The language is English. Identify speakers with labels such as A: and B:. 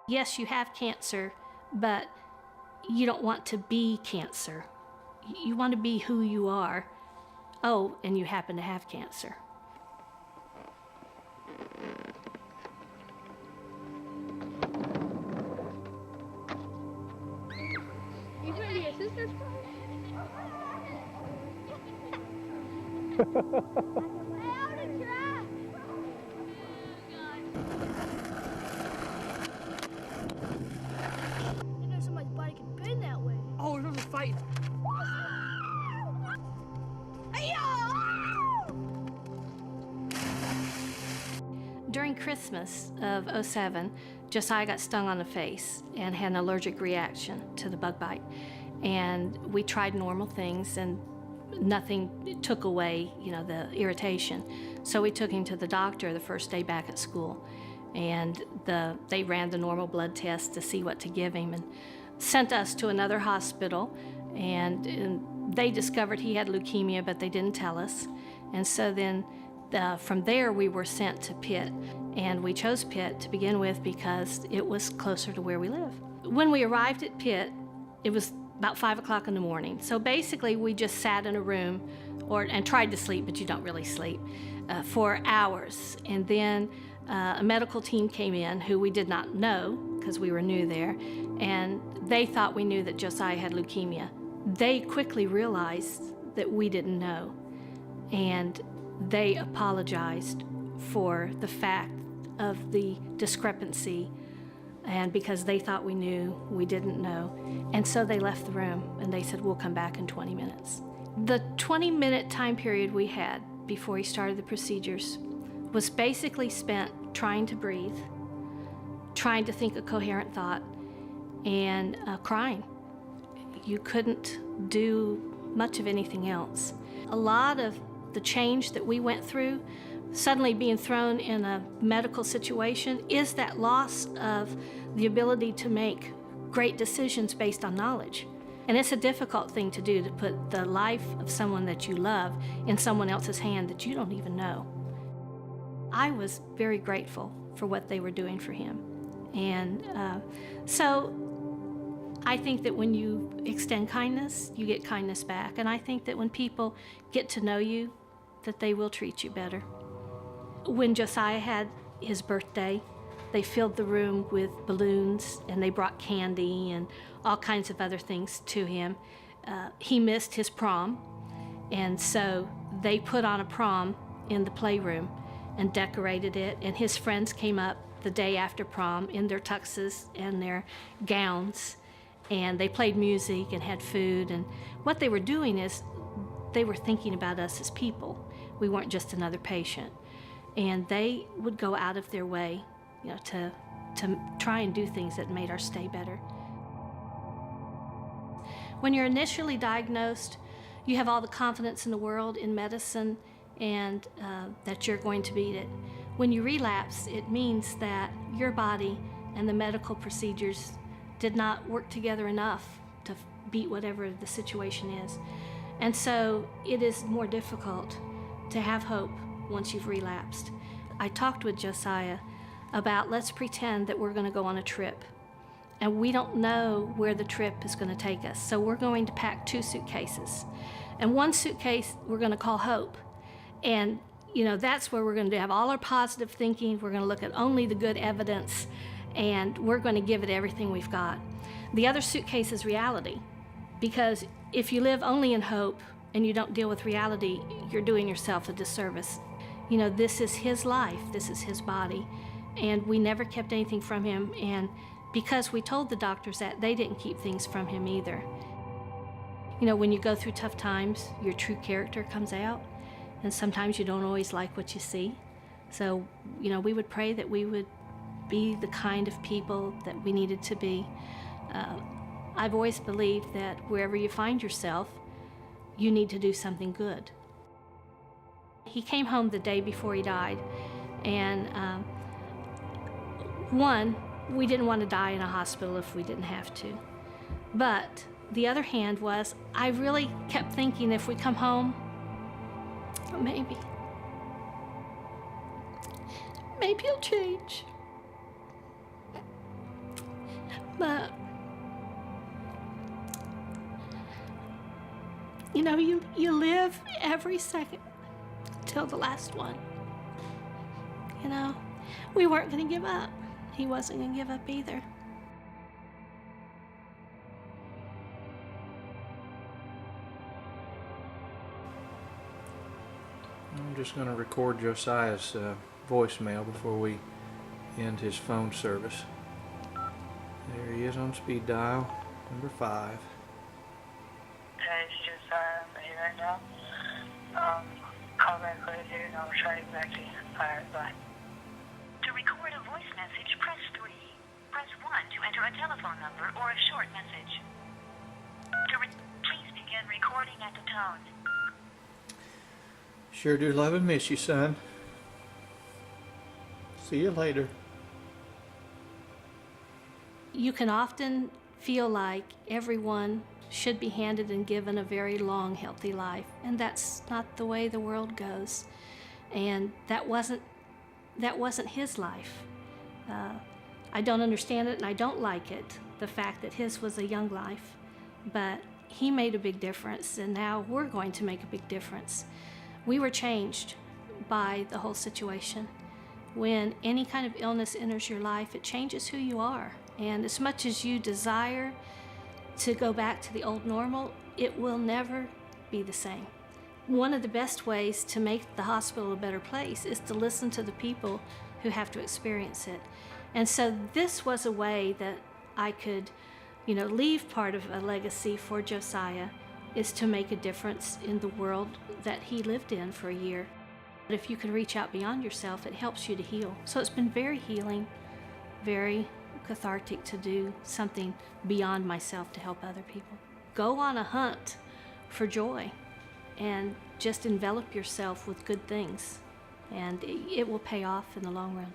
A: Yes, you have cancer, but you don't want to be cancer. You want to be who you are. Oh, and you happen to have cancer.
B: You trying to get sisters? Somebody's body can bend that way.
C: Oh, we're just fighting.
A: During Christmas of '07, Josiah got stung on the face and had an allergic reaction to the bug bite. And we tried normal things and nothing took away, the irritation. So we took him to the doctor the first day back at school. And they ran the normal blood test to see what to give him and sent us to another hospital. And they discovered he had leukemia, but they didn't tell us. And so then from there, we were sent to Pitt, and we chose Pitt to begin with because it was closer to where we live. When we arrived at Pitt, it was about 5 o'clock in the morning. So basically, we just sat in a room and tried to sleep, but you don't really sleep, for hours. And then a medical team came in who we did not know because we were new there, and they thought we knew that Josiah had leukemia. They quickly realized that we didn't know, and they apologized for the fact of the discrepancy, and because they thought we knew, we didn't know. And so they left the room and they said, we'll come back in 20 minutes. The 20-minute time period we had before he started the procedures was basically spent trying to breathe, trying to think a coherent thought, and crying. You couldn't do much of anything else. A lot of the change that we went through, suddenly being thrown in a medical situation, is that loss of the ability to make great decisions based on knowledge. And it's a difficult thing to do, to put the life of someone that you love in someone else's hand that you don't even know. I was very grateful for what they were doing for him. And so I think that when you extend kindness, you get kindness back. And I think that when people get to know you, that they will treat you better. When Josiah had his birthday, they filled the room with balloons and they brought candy and all kinds of other things to him. He missed his prom, and so they put on a prom in the playroom and decorated it, and his friends came up the day after prom in their tuxes and their gowns, and they played music and had food. And what they were doing is they were thinking about us as people. We weren't just another patient. And they would go out of their way, to try and do things that made our stay better. When you're initially diagnosed, you have all the confidence in the world in medicine and that you're going to beat it. When you relapse, it means that your body and the medical procedures did not work together enough to beat whatever the situation is. And so it is more difficult to have hope once you've relapsed. I talked with Josiah about, let's pretend that we're going to go on a trip, and we don't know where the trip is going to take us. So we're going to pack 2 suitcases. And one suitcase we're going to call hope. And that's where we're going to have all our positive thinking. We're going to look at only the good evidence, and we're going to give it everything we've got. The other suitcase is reality, because if you live only in hope and you don't deal with reality, you're doing yourself a disservice. This is his life, this is his body, and we never kept anything from him. And because we told the doctors that, they didn't keep things from him either. When you go through tough times, your true character comes out, and sometimes you don't always like what you see. So, we would pray that we would be the kind of people that we needed to be. I've always believed that wherever you find yourself, you need to do something good. He came home the day before he died, and one, we didn't want to die in a hospital if we didn't have to. But the other hand was, I really kept thinking, if we come home, maybe he'll change. But, you know, you live every second till the last one. You know, we weren't going to give up. He wasn't going to give up either.
C: I'm just going to record Josiah's voicemail before we end his phone service. There he is on speed dial, number 5.
D: Hey, it's Josiah. I'm here right now. Call back later and I'll try to get back to you. Alright, bye.
E: To record a voice message, press 3. Press 1 to enter a telephone number or a short message. Please begin recording at the tone.
C: Sure do love and miss you, son. See you later.
A: You can often feel like everyone should be handed and given a very long, healthy life, and that's not the way the world goes. And that wasn't his life. I don't understand it, and I don't like it, the fact that his was a young life, but he made a big difference, and now we're going to make a big difference. We were changed by the whole situation. When any kind of illness enters your life, it changes who you are. And as much as you desire to go back to the old normal, it will never be the same. One of the best ways to make the hospital a better place is to listen to the people who have to experience it. And so this was a way that I could, leave part of a legacy for Josiah, is to make a difference in the world that he lived in for a year. But if you can reach out beyond yourself, it helps you to heal. So it's been very healing, very cathartic to do something beyond myself to help other people. Go on a hunt for joy and just envelop yourself with good things, and it will pay off in the long run.